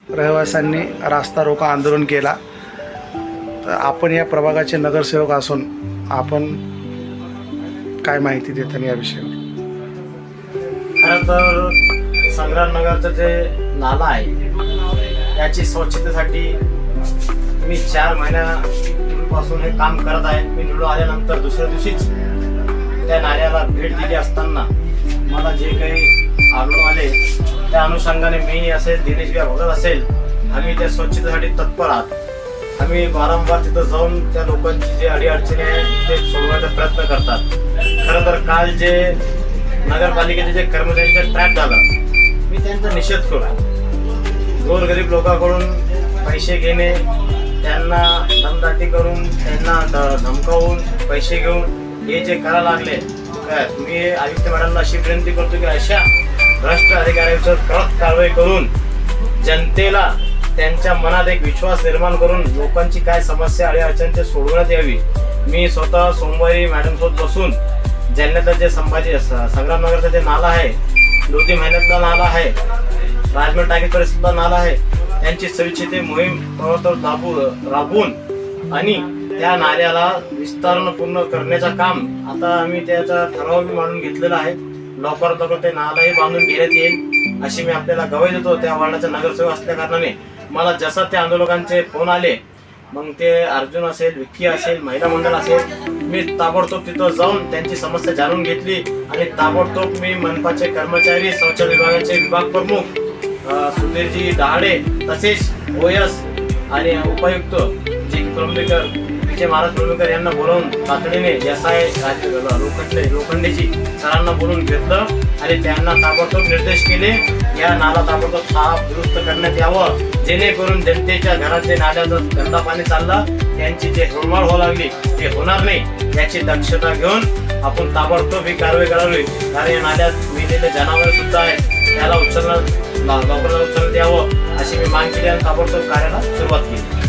रहिवाशांनी रास्ता रोका आंदोलन केला। तर आपण या प्रभागाचे नगरसेवक असून आपण काय माहिती देता या विषयावर? खरं तर संग्रामनगरचं जे नाला आहे याची स्वच्छतेसाठी मी 4 महिन्यापासून हे काम करत आहे। मी निवडून आल्यानंतर दुसऱ्या दिवशीच त्या नाल्याला भेट दिली असताना मला जे काही आढळून आले त्या अनुषंगाने मी असेल, दिनेश भगत असेल, आम्ही त्या स्वच्छतेसाठी तत्पर आहात। आम्ही वारंवार तिथं जाऊन त्या लोकांची जे अडीअडचणी आहे ते सोडवण्याचा प्रयत्न करतात। खरं तर काल जे नगरपालिकेचे जे कर्मचाऱ्यांचा ट्रॅप झाला मी त्यांचा निषेध करतो। गोरगरीब लोकांकडून पैसे घेणे, त्यांना दमदाटी करून, त्यांना धमकावून पैसे घेऊन हे जे करायला लागले, काय मी आयुक्त मॅडमला अशी विनंती करतो की अशा भ्रष्ट अधिकाऱ्यांवर कडक कारवाई करून जनतेला त्यांच्या मनात एक विश्वास निर्माण करून लोकांची काय समस्या अडचणी सोडवण्यात यावी। मी स्वतः सोमवारी मॅडमसोबत बसून जालन्यातलं जे संग्रामनगरचा जे नाला आहे, लोधी महिन्यातला नाला आहे, राजमहल टाकी परिसरातला नाला आहे, त्यांची सविच्छेते मोहीम राबवून आणि त्या नाल्याला विस्तारण पूर्ण करण्याचं काम आता आम्ही त्याचा ठराव मांडून घेतलेला आहे। लवकरात लवकर ते नालाही बांधून घेण्यात येईल अशी मी आपल्याला गवाही देतो। त्या वार्डाचा नगरसेवक असल्या कारणाने मला जसं त्या आंदोलकांचे फोन आले, मग ते अर्जुन असेल, विक्की असेल, महिला मंडळ असेल, मी ताबडतोब तिथं जाऊन त्यांची समस्या जाणून घेतली आणि ताबडतोब मी मनपाचे कर्मचारी, शौचालय विभागाचे विभाग प्रमुख सुधीरजी डहाडे तसेच ओएस आणि उपायुक्त जे की प्रमुखकर विजय महाराज प्रमुखकर यांना बोलावून तातडीने एसआय लोखंडेजी सरांना बोलून घेतलं आणि त्यांना ताबडतोब निर्देश केले या नाला ताबडतोब साफ दुरुस्त करण्यात यावं, जेणेकरून जनतेच्या घरात जे नाल्याचं गंदा पाणी चाललं त्यांची जे होळमाळ होऊ लागली ते होणार नाही याची दक्षता घेऊन आपण ताबडतोब ही कारवाई करावी। कारण या नाल्यात मेलेले जनावर सुद्धा आहेत, त्याला लवकरात उचलण्यात यावं अशी मी मागणी केली आणि ताबडतोब कार्याला सुरुवात केली।